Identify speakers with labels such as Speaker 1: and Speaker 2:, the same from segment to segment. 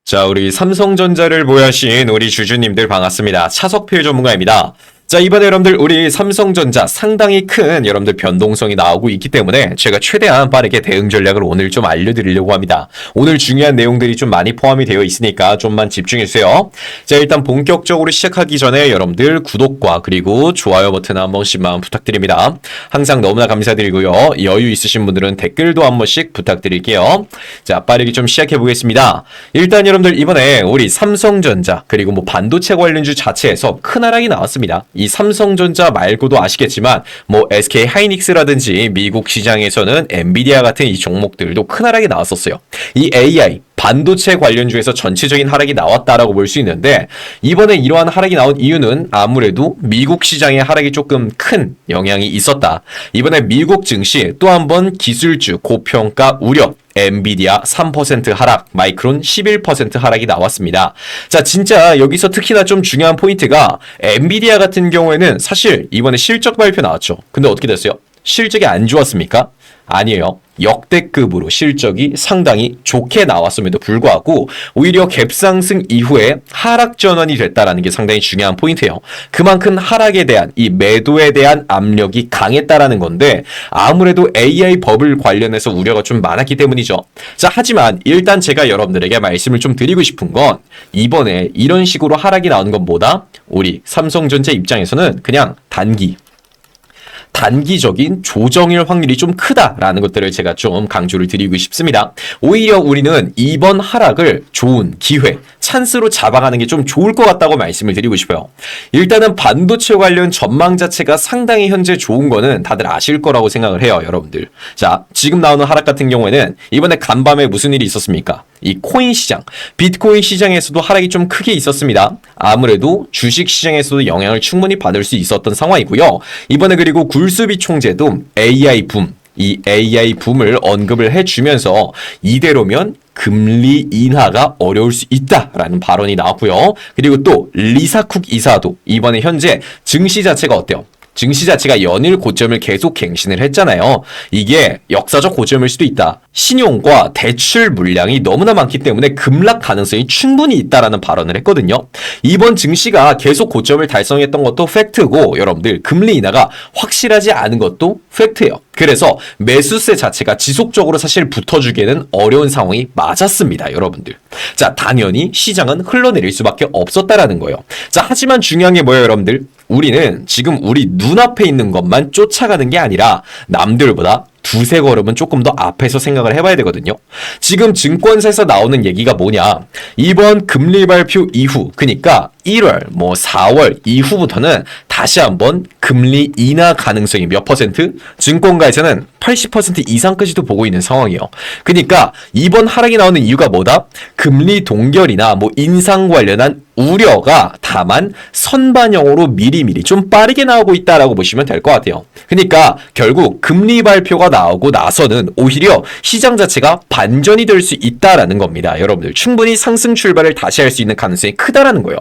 Speaker 1: 자, 우리 삼성전자를 모여신 우리 주주님들 반갑습니다. 차석필 전문가입니다. 자, 이번에 여러분들 우리 삼성전자 상당히 큰 여러분들 변동성이 나오고 있기 때문에 제가 최대한 빠르게 대응 전략을 오늘 좀 알려드리려고 합니다. 오늘 중요한 내용들이 좀 많이 포함이 되어 있으니까 좀만 집중해주세요. 자, 일단 본격적으로 시작하기 전에 여러분들 구독과 그리고 좋아요 버튼 한 번씩만 부탁드립니다. 항상 너무나 감사드리고요. 여유 있으신 분들은 댓글도 한 번씩 부탁드릴게요. 자, 빠르게 좀 시작해 보겠습니다. 일단 여러분들 이번에 우리 삼성전자 그리고 뭐 반도체 관련주 자체에서 큰 하락이 나왔습니다. 이 삼성전자 말고도 아시겠지만 뭐 SK 하이닉스라든지 미국 시장에서는 엔비디아 같은 이 종목들도 큰 하락이 나왔었어요. 이 AI 반도체 관련주에서 전체적인 하락이 나왔다라고 볼 수 있는데 이번에 이러한 하락이 나온 이유는 아무래도 미국 시장의 하락이 조금 큰 영향이 있었다. 이번에 미국 증시 또 한 번 기술주 고평가 우려 엔비디아 3% 하락, 마이크론 11% 하락이 나왔습니다. 자, 진짜 여기서 특히나 좀 중요한 포인트가 엔비디아 같은 경우에는 사실 이번에 실적 발표 나왔죠. 근데 어떻게 됐어요? 실적이 안 좋았습니까? 아니에요. 역대급으로 실적이 상당히 좋게 나왔음에도 불구하고 오히려 갭상승 이후에 하락 전환이 됐다라는 게 상당히 중요한 포인트예요. 그만큼 하락에 대한 이 매도에 대한 압력이 강했다라는 건데 아무래도 AI 버블 관련해서 우려가 좀 많았기 때문이죠. 자, 하지만 일단 제가 여러분들에게 말씀을 좀 드리고 싶은 건 이번에 이런 식으로 하락이 나오는 것보다 우리 삼성전자 입장에서는 그냥 단기적인 조정일 확률이 좀 크다라는 것들을 제가 좀 강조를 드리고 싶습니다. 오히려 우리는 이번 하락을 좋은 기회, 찬스로 잡아가는 게 좀 좋을 것 같다고 말씀을 드리고 싶어요. 일단은 반도체 관련 전망 자체가 상당히 현재 좋은 거는 다들 아실 거라고 생각을 해요, 여러분들. 자, 지금 나오는 하락 같은 경우에는 이번에 간밤에 무슨 일이 있었습니까? 이 코인 시장, 비트코인 시장에서도 하락이 좀 크게 있었습니다. 아무래도 주식 시장에서도 영향을 충분히 받을 수 있었던 상황이고요. 이번에 그리고 굴수비 총재도 이 AI 붐을 언급을 해주면서 이대로면 금리 인하가 어려울 수 있다라는 발언이 나왔고요. 그리고 또 리사쿡 이사도 이번에 현재 증시 자체가 어때요? 증시 자체가 연일 고점을 계속 갱신을 했잖아요. 이게 역사적 고점일 수도 있다. 신용과 대출 물량이 너무나 많기 때문에 급락 가능성이 충분히 있다라는 발언을 했거든요. 이번 증시가 계속 고점을 달성했던 것도 팩트고 여러분들 금리 인하가 확실하지 않은 것도 팩트예요. 그래서 매수세 자체가 지속적으로 사실 붙어주기에는 어려운 상황이 맞았습니다, 여러분들. 자, 당연히 시장은 흘러내릴 수밖에 없었다라는 거예요. 자, 하지만 중요한 게 뭐예요, 여러분들? 우리는 지금 우리 눈앞에 있는 것만 쫓아가는 게 아니라 남들보다 두세 걸음은 조금 더 앞에서 생각을 해봐야 되거든요. 지금 증권사에서 나오는 얘기가 뭐냐? 이번 금리 발표 이후, 그러니까 1월, 4월 이후부터는 다시 한번 금리 인하 가능성이 몇 퍼센트? 증권가에서는 80% 이상까지도 보고 있는 상황이에요. 그러니까 이번 하락이 나오는 이유가 뭐다? 금리 동결이나 인상 관련한 우려가 다만 선반영으로 미리미리 좀 빠르게 나오고 있다라고 보시면 될 것 같아요. 그러니까 결국 금리 발표가 나오고 나서는 오히려 시장 자체가 반전이 될 수 있다라는 겁니다. 여러분들 충분히 상승 출발을 다시 할 수 있는 가능성이 크다라는 거예요.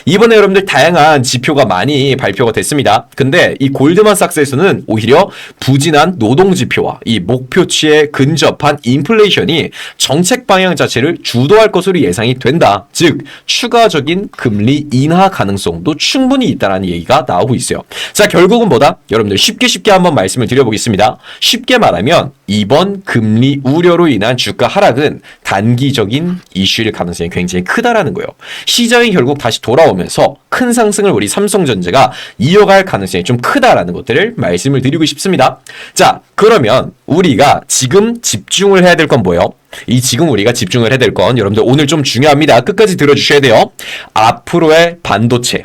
Speaker 1: 이번에 여러분들 다양한 지표가 많이 발표가 됐습니다. 근데 이 골드만삭스에서는 오히려 부진한 노동 지표와 이 목표치에 근접한 인플레이션이 정책 방향 자체를 주도할 것으로 예상이 된다. 즉 추가적인 금리 인하 가능성도 충분히 있다는 얘기가 나오고 있어요. 자, 결국은 뭐다? 여러분들 쉽게 한번 말씀을 드려보겠습니다. 쉽게 말하면 이번 금리 우려로 인한 주가 하락은 단기적인 이슈일 가능성이 굉장히 크다라는 거예요. 시장이 결국 다시 돌아오면서 큰 상승을 우리 삼성전자가 이어갈 가능성이 좀 크다라는 것들을 말씀을 드리고 싶습니다. 자, 그러면 우리가 지금 집중을 해야 될 건 뭐예요? 지금 우리가 집중을 해야 될 건 여러분들 오늘 좀 중요합니다. 끝까지 들어주셔야 돼요. 앞으로의 반도체,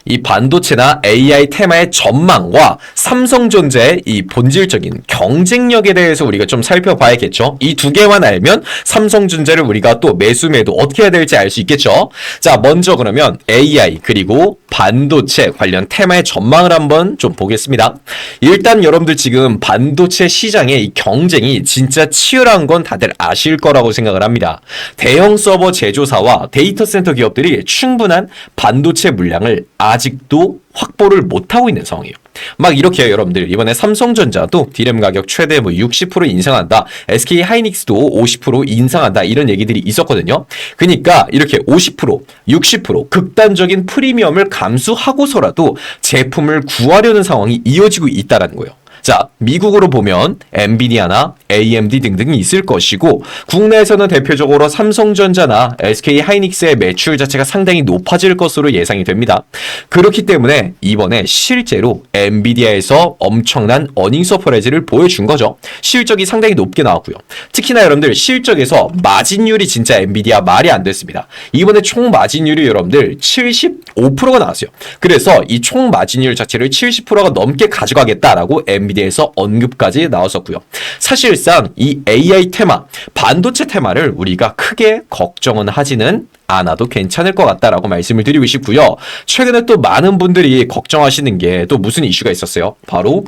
Speaker 1: 이 반도체나 AI 테마의 전망과 삼성전자의 이 본질적인 경쟁력에 대해서 우리가 좀 살펴봐야겠죠. 이 두 개만 알면 삼성전자를 우리가 또 매도 어떻게 해야 될지 알 수 있겠죠. 자, 먼저 그러면 AI 그리고 반도체 관련 테마의 전망을 한번 좀 보겠습니다. 일단 여러분들 지금 반도체 시장의 이 경쟁이 진짜 치열한 건 다들 아실 거라고 생각을 합니다. 대형 서버 제조사와 데이터 센터 기업들이 충분한 반도체 물량을 아직도 확보를 못하고 있는 상황이에요. 막 이렇게 여러분들 이번에 삼성전자도 D램 가격 최대 뭐 60% 인상한다. SK 하이닉스도 50% 인상한다. 이런 얘기들이 있었거든요. 그러니까 이렇게 50%, 60% 극단적인 프리미엄을 감수하고서라도 제품을 구하려는 상황이 이어지고 있다는 거예요. 자, 미국으로 보면 엔비디아나 AMD 등등이 있을 것이고 국내에서는 대표적으로 삼성전자나 SK 하이닉스의 매출 자체가 상당히 높아질 것으로 예상이 됩니다. 그렇기 때문에 이번에 실제로 엔비디아에서 엄청난 어닝 서프라이즈를 보여준 거죠. 실적이 상당히 높게 나왔고요. 특히나 여러분들 실적에서 마진율이 진짜 엔비디아 말이 안 됐습니다. 이번에 총 마진율이 여러분들 75%가 나왔어요. 그래서 이 총 마진율 자체를 70%가 넘게 가져가겠다라고 엔비디아에서 언급까지 나왔었고요. 사실상 이 AI 테마, 반도체 테마를 우리가 크게 걱정은 하지는 않아도 괜찮을 것 같다라고 말씀을 드리고 싶고요. 최근에 또 많은 분들이 걱정하시는 게 또 무슨 이슈가 있었어요? 바로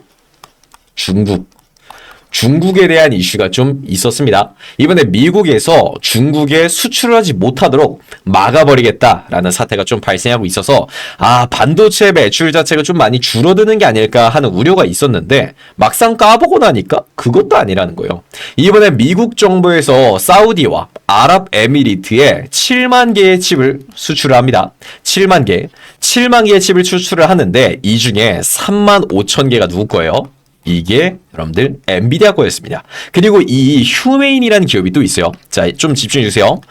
Speaker 1: 중국에 대한 이슈가 좀 있었습니다. 이번에 미국에서 중국에 수출을 하지 못하도록 막아버리겠다라는 사태가 좀 발생하고 있어서 반도체 매출 자체가 좀 많이 줄어드는 게 아닐까 하는 우려가 있었는데 막상 까보고 나니까 그것도 아니라는 거예요. 이번에 미국 정부에서 사우디와 아랍에미리트에 7만 개의 칩을 수출을 합니다. 7만 개의 칩을 수출을 하는데 이 중에 3만 5천 개가 누구 거예요? 이게 여러분들 엔비디아 거였습니다. 그리고 이 휴메인이라는 기업이 또 있어요. 자, 좀 집중해 주세요.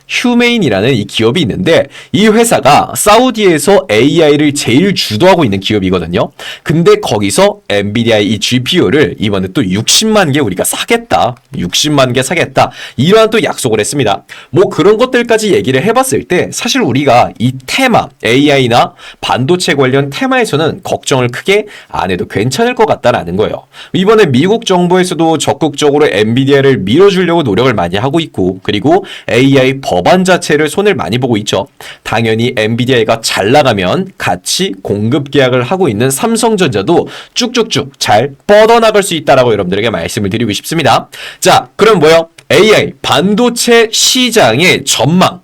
Speaker 1: 휴메인이라는 이 기업이 있는데 이 회사가 사우디에서 AI를 제일 주도하고 있는 기업이거든요. 근데 거기서 엔비디아의 이 GPU를 이번에 또 60만 개 우리가 사겠다. 60만 개 사겠다. 이러한 또 약속을 했습니다. 뭐 그런 것들까지 얘기를 해봤을 때 사실 우리가 이 테마, AI나 반도체 관련 테마에서는 걱정을 크게 안 해도 괜찮을 것 같다라는 거예요. 이번에 미국 정부에서도 적극적으로 엔비디아를 밀어주려고 노력을 많이 하고 있고 그리고 AI 법안 자체를 손을 많이 보고 있죠. 당연히 엔비디아가 잘 나가면 같이 공급 계약을 하고 있는 삼성전자도 쭉쭉쭉 잘 뻗어나갈 수 있다라고 여러분들에게 말씀을 드리고 싶습니다. 자, 그럼 뭐요? AI 반도체 시장의 전망.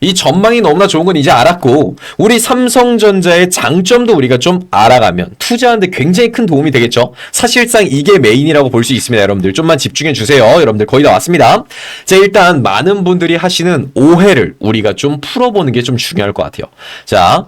Speaker 1: 이 전망이 너무나 좋은 건 이제 알았고 우리 삼성전자의 장점도 우리가 좀 알아가면 투자하는데 굉장히 큰 도움이 되겠죠. 사실상 이게 메인이라고 볼 수 있습니다. 여러분들 좀만 집중해 주세요. 여러분들 거의 다 왔습니다. 자, 일단 많은 분들이 하시는 오해를 우리가 좀 풀어보는 게 좀 중요할 것 같아요. 자,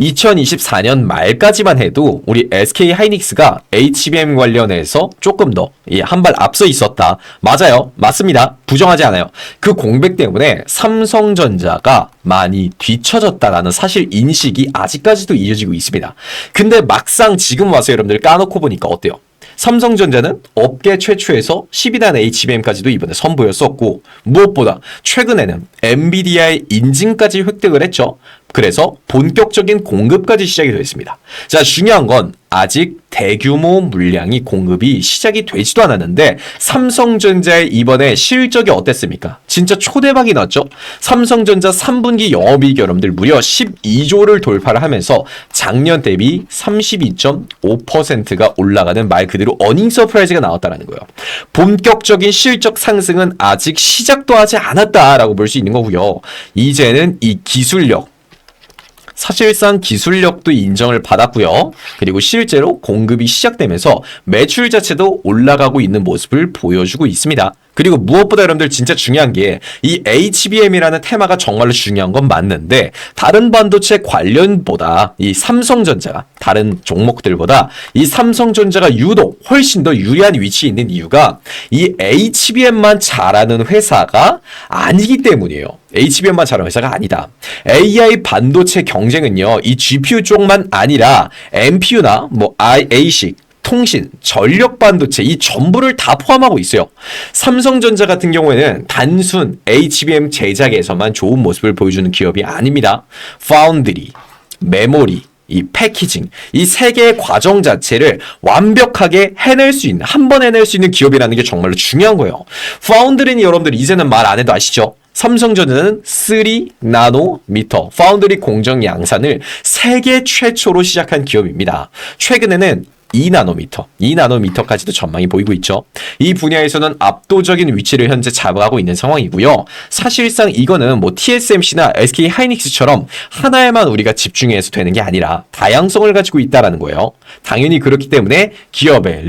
Speaker 1: 2024년 말까지만 해도 우리 SK 하이닉스가 HBM 관련해서 조금 더 한 발 앞서 있었다. 맞아요. 맞습니다. 부정하지 않아요. 그 공백 때문에 삼성전자가 많이 뒤처졌다라는 사실 인식이 아직까지도 이어지고 있습니다. 근데 막상 지금 와서 여러분들 까놓고 보니까 어때요? 삼성전자는 업계 최초에서 12단 HBM까지도 이번에 선보였었고 무엇보다 최근에는 엔비디아의 인증까지 획득을 했죠. 그래서 본격적인 공급까지 시작이 됐습니다. 자, 중요한 건 아직 대규모 물량이 공급이 시작이 되지도 않았는데 삼성전자의 이번에 실적이 어땠습니까? 진짜 초대박이 났죠? 삼성전자 3분기 영업이익이 여러분들 무려 12조를 돌파를 하면서 작년 대비 32.5%가 올라가는 말 그대로 어닝 서프라이즈가 나왔다는 거예요. 본격적인 실적 상승은 아직 시작도 하지 않았다라고 볼 수 있는 거고요. 이제는 이 기술력, 사실상 기술력도 인정을 받았고요. 그리고 실제로 공급이 시작되면서 매출 자체도 올라가고 있는 모습을 보여주고 있습니다. 그리고 무엇보다 여러분들 진짜 중요한 게 이 HBM이라는 테마가 정말로 중요한 건 맞는데 다른 반도체 관련보다 이 삼성전자가 다른 종목들보다 이 삼성전자가 유독 훨씬 더 유리한 위치에 있는 이유가 이 HBM만 잘하는 회사가 아니기 때문이에요. HBM만 잘하는 회사가 아니다. AI 반도체 경쟁은요. 이 GPU 쪽만 아니라 NPU나 뭐 ASIC 통신, 전력 반도체 이 전부를 다 포함하고 있어요. 삼성전자 같은 경우에는 단순 HBM 제작에서만 좋은 모습을 보여주는 기업이 아닙니다. 파운드리, 메모리, 이 패키징, 이 세 개의 과정 자체를 완벽하게 해낼 수 있는, 한 번 해낼 수 있는 기업이라는 게 정말로 중요한 거예요. 파운드리는 여러분들 이제는 말 안 해도 아시죠? 삼성전자는 3나노미터 파운드리 공정 양산을 세계 최초로 시작한 기업입니다. 최근에는 2나노미터까지도 전망이 보이고 있죠. 이 분야에서는 압도적인 위치를 현재 잡아가고 있는 상황이고요. 사실상 이거는 뭐 TSMC나 SK 하이닉스처럼 하나에만 우리가 집중해서 되는 게 아니라 다양성을 가지고 있다라는 거예요. 당연히 그렇기 때문에 기업의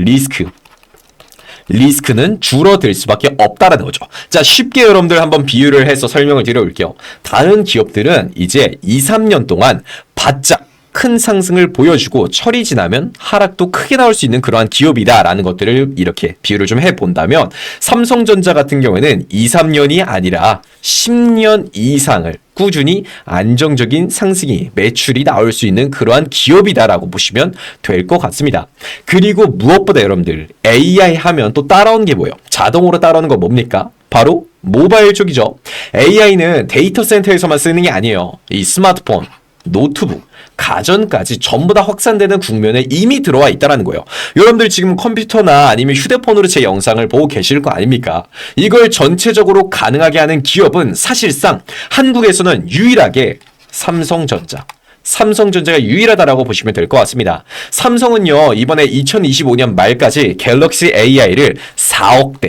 Speaker 1: 리스크는 줄어들 수밖에 없다라는 거죠. 자, 쉽게 여러분들 한번 비유를 해서 설명을 드려볼게요. 다른 기업들은 이제 2, 3년 동안 바짝 큰 상승을 보여주고 철이 지나면 하락도 크게 나올 수 있는 그러한 기업이다라는 것들을 이렇게 비유를 좀 해본다면 삼성전자 같은 경우에는 2, 3년이 아니라 10년 이상을 꾸준히 안정적인 상승이 매출이 나올 수 있는 그러한 기업이다라고 보시면 될 것 같습니다. 그리고 무엇보다 여러분들 AI 하면 또 따라오는 게 뭐예요? 자동으로 따라오는 거 뭡니까? 바로 모바일 쪽이죠. AI는 데이터 센터에서만 쓰는 게 아니에요. 이 스마트폰, 노트북, 가전까지 전부 다 확산되는 국면에 이미 들어와 있다는 거예요. 여러분들 지금 컴퓨터나 아니면 휴대폰으로 제 영상을 보고 계실 거 아닙니까? 이걸 전체적으로 가능하게 하는 기업은 사실상 한국에서는 유일하게 삼성전자가 유일하다라고 보시면 될 것 같습니다. 삼성은요, 이번에 2025년 말까지 갤럭시 AI를 4억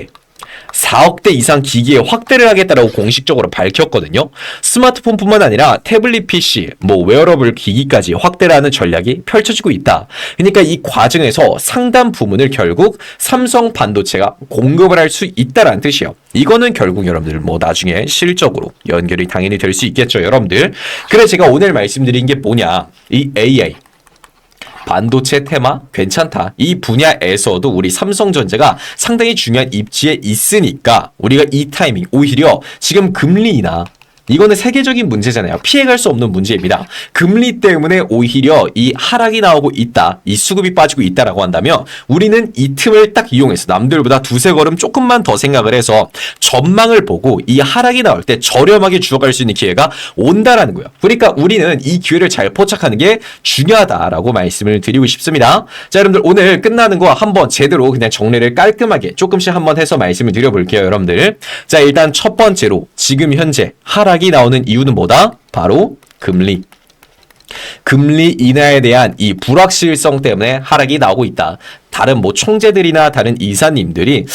Speaker 1: 대 이상 기기에 확대를 하겠다라고 공식적으로 밝혔거든요. 스마트폰뿐만 아니라 태블릿 PC, 웨어러블 기기까지 확대를 하는 전략이 펼쳐지고 있다. 그러니까 이 과정에서 상당 부분을 결국 삼성 반도체가 공급을 할 수 있다라는 뜻이에요. 이거는 결국 여러분들 나중에 실적으로 연결이 당연히 될 수 있겠죠, 여러분들. 그래서 제가 오늘 말씀드린 게 뭐냐, 이 AI 반도체 테마 괜찮다. 이 분야에서도 우리 삼성전자가 상당히 중요한 입지에 있으니까 우리가 이 타이밍 오히려 지금 금리 인하, 이거는 세계적인 문제잖아요. 피해갈 수 없는 문제입니다. 금리 때문에 오히려 이 하락이 나오고 있다, 이 수급이 빠지고 있다라고 한다면 우리는 이 틈을 딱 이용해서 남들보다 두세 걸음 조금만 더 생각을 해서 전망을 보고 이 하락이 나올 때 저렴하게 주워갈 수 있는 기회가 온다라는 거예요. 그러니까 우리는 이 기회를 잘 포착하는 게 중요하다라고 말씀을 드리고 싶습니다. 자, 여러분들 오늘 끝나는 거 한번 제대로 그냥 정리를 깔끔하게 조금씩 한번 해서 말씀을 드려볼게요, 여러분들. 자, 일단 첫 번째로 지금 현재 하락이 나오는 이유는 뭐다? 바로 금리 인하에 대한 이 불확실성 때문에 하락이 나오고 있다. 다른 총재들이나 다른 이사님들이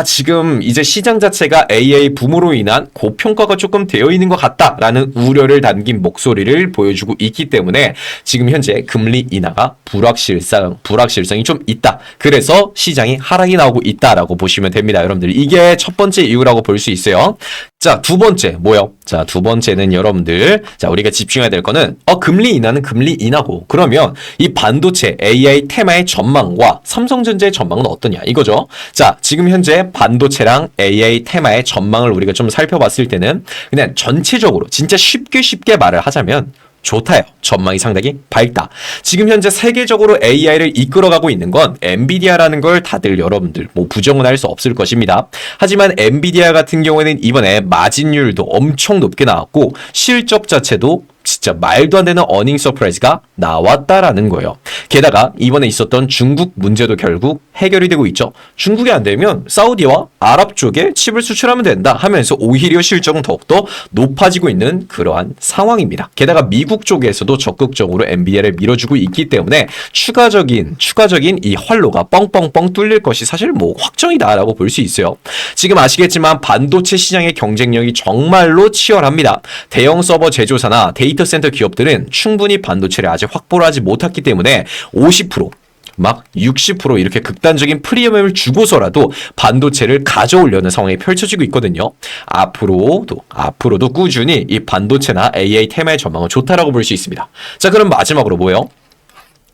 Speaker 1: 지금 이제 시장 자체가 AI 붐으로 인한 고평가가 조금 되어 있는 것 같다라는 우려를 담긴 목소리를 보여주고 있기 때문에 지금 현재 금리 인하가 불확실성이 좀 있다. 그래서 시장이 하락이 나오고 있다라고 보시면 됩니다, 여러분들. 이게 첫 번째 이유라고 볼 수 있어요. 자, 두 번째 뭐요? 자, 두 번째는 여러분들, 자, 우리가 집중해야 될 거는 금리 인하는 금리 인하고, 그러면 이 반도체 AI 테마의 전망과 삼성전자의 전망은 어떠냐 이거죠. 자, 지금 현재 반도체랑 AI 테마의 전망을 우리가 좀 살펴봤을 때는 그냥 전체적으로 진짜 쉽게 말을 하자면 좋다요. 전망이 상당히 밝다. 지금 현재 세계적으로 AI를 이끌어가고 있는 건 엔비디아라는 걸 다들 여러분들 부정은 할 수 없을 것입니다. 하지만 엔비디아 같은 경우에는 이번에 마진율도 엄청 높게 나왔고 실적 자체도 진짜 말도 안 되는 어닝 서프라이즈가 나왔다라는 거예요. 게다가 이번에 있었던 중국 문제도 결국 해결이 되고 있죠. 중국이 안 되면 사우디와 아랍 쪽에 칩을 수출하면 된다 하면서 오히려 실적은 더욱더 높아지고 있는 그러한 상황입니다. 게다가 미국 쪽에서도 적극적으로 엔비디아를 밀어주고 있기 때문에 추가적인 이 활로가 뻥뻥뻥 뚫릴 것이 사실 확정이다라고 볼 수 있어요. 지금 아시겠지만 반도체 시장의 경쟁력이 정말로 치열합니다. 대형 서버 제조사나 데이터 센터 기업들은 충분히 반도체를 아직 확보를 하지 못했기 때문에 50%, 막 60% 이렇게 극단적인 프리미엄을 주고서라도 반도체를 가져오려는 상황이 펼쳐지고 있거든요. 앞으로도 꾸준히 이 반도체나 AI 테마의 전망은 좋다라고 볼 수 있습니다. 자, 그럼 마지막으로 뭐예요?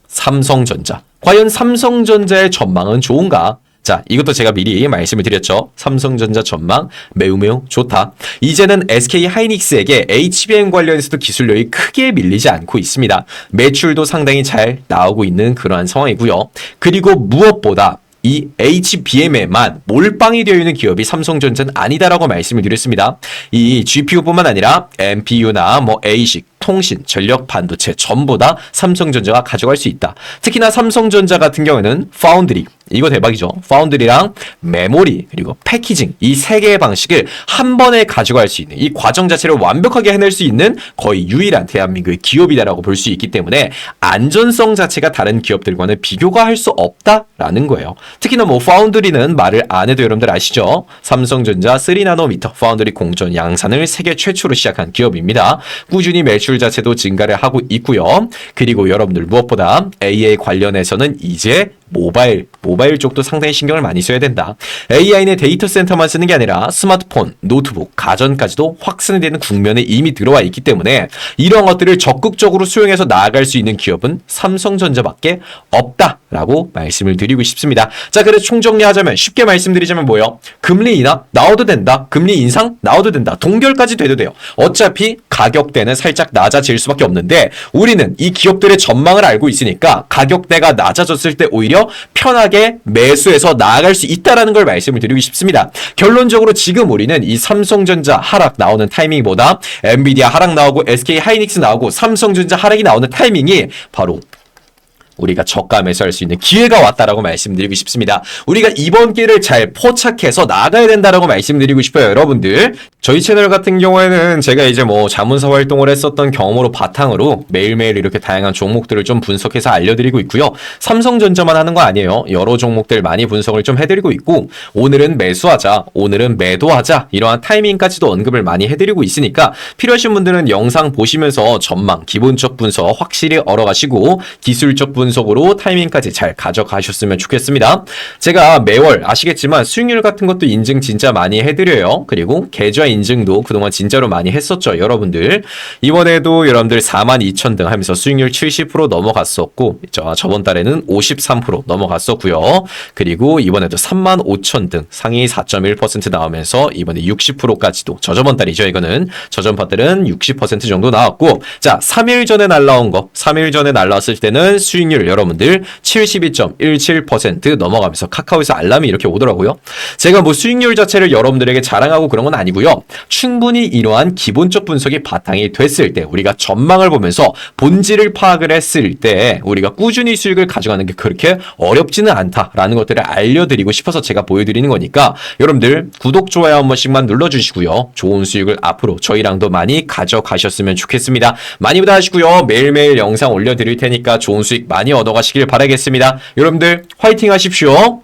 Speaker 1: 삼성전자. 과연 삼성전자의 전망은 좋은가? 자, 이것도 제가 미리 말씀을 드렸죠. 삼성전자 전망 매우 좋다. 이제는 SK 하이닉스에게 HBM 관련해서도 기술력이 크게 밀리지 않고 있습니다. 매출도 상당히 잘 나오고 있는 그러한 상황이고요. 그리고 무엇보다 이 HBM에만 몰빵이 되어 있는 기업이 삼성전자는 아니다라고 말씀을 드렸습니다. 이 GPU뿐만 아니라 NPU나 ASIC, 통신, 전력, 반도체 전부 다 삼성전자가 가져갈 수 있다. 특히나 삼성전자 같은 경우에는 파운드리, 이거 대박이죠. 파운드리랑 메모리 그리고 패키징 이 세 개의 방식을 한 번에 가져갈 수 있는 이 과정 자체를 완벽하게 해낼 수 있는 거의 유일한 대한민국의 기업이다라고 볼 수 있기 때문에 안전성 자체가 다른 기업들과는 비교가 할 수 없다라는 거예요. 특히나 뭐 파운드리는 말을 안 해도 여러분들 아시죠? 삼성전자 3나노미터 파운드리 공정 양산을 세계 최초로 시작한 기업입니다. 꾸준히 매출 자체도 증가를 하고 있고요. 그리고 여러분들 무엇보다 AI 관련해서는 이제 모바일 쪽도 상당히 신경을 많이 써야 된다. AI는 데이터 센터만 쓰는 게 아니라 스마트폰, 노트북, 가전까지도 확산되는 국면에 이미 들어와 있기 때문에 이런 것들을 적극적으로 수용해서 나아갈 수 있는 기업은 삼성전자밖에 없다라고 말씀을 드리고 싶습니다. 자, 그래서 총정리하자면 쉽게 말씀드리자면 뭐예요? 금리 인하 나와도 된다. 금리 인상 나와도 된다. 동결까지 돼도 돼요. 어차피 가격대는 살짝 낮아질 수밖에 없는데 우리는 이 기업들의 전망을 알고 있으니까 가격대가 낮아졌을 때 오히려 편하게 매수해서 나아갈 수 있다라는 걸 말씀을 드리고 싶습니다. 결론적으로 지금 우리는 이 삼성전자 하락 나오는 타이밍보다 엔비디아 하락 나오고 SK 하이닉스 나오고 삼성전자 하락이 나오는 타이밍이 바로 우리가 저가 매수할 수 있는 기회가 왔다라고 말씀드리고 싶습니다. 우리가 이번 기회를 잘 포착해서 나가야 된다라고 말씀드리고 싶어요. 여러분들 저희 채널 같은 경우에는 제가 이제 뭐 자문사 활동을 했었던 경험으로 바탕으로 매일매일 이렇게 다양한 종목들을 좀 분석해서 알려드리고 있고요. 삼성전자만 하는 거 아니에요. 여러 종목들 많이 분석을 좀 해드리고 있고 오늘은 매수하자, 오늘은 매도하자 이러한 타이밍까지도 언급을 많이 해드리고 있으니까 필요하신 분들은 영상 보시면서 전망, 기본적 분석 확실히 얻어가시고 기술적 분석으로 타이밍까지 잘 가져가셨으면 좋겠습니다. 제가 매월 아시겠지만 수익률 같은 것도 인증 진짜 많이 해드려요. 그리고 계좌 인증도 그동안 진짜로 많이 했었죠. 여러분들 이번에도 여러분들 42,000등 하면서 수익률 70% 넘어갔었고 저번 달에는 53% 넘어갔었고요. 그리고 이번에도 35,000등 상위 4.1% 나오면서 이번에 60%까지도 저저번 달이죠. 이거는 저전 달은 60% 정도 나왔고 자 3일 전에 날라온 거 3일 전에 날라왔을 때는 수익률 여러분들 72.17% 넘어가면서 카카오에서 알람이 이렇게 오더라고요. 제가 뭐 수익률 자체를 여러분들에게 자랑하고 그런 건 아니고요. 충분히 이러한 기본적 분석이 바탕이 됐을 때 우리가 전망을 보면서 본질을 파악을 했을 때 우리가 꾸준히 수익을 가져가는 게 그렇게 어렵지는 않다라는 것들을 알려드리고 싶어서 제가 보여드리는 거니까 여러분들 구독, 좋아요 한 번씩만 눌러주시고요. 좋은 수익을 앞으로 저희랑도 많이 가져가셨으면 좋겠습니다. 많이 부탁하시고요. 매일매일 영상 올려드릴 테니까 좋은 수익 많이 얻어가시길 바라겠습니다. 여러분들 화이팅 하십시오.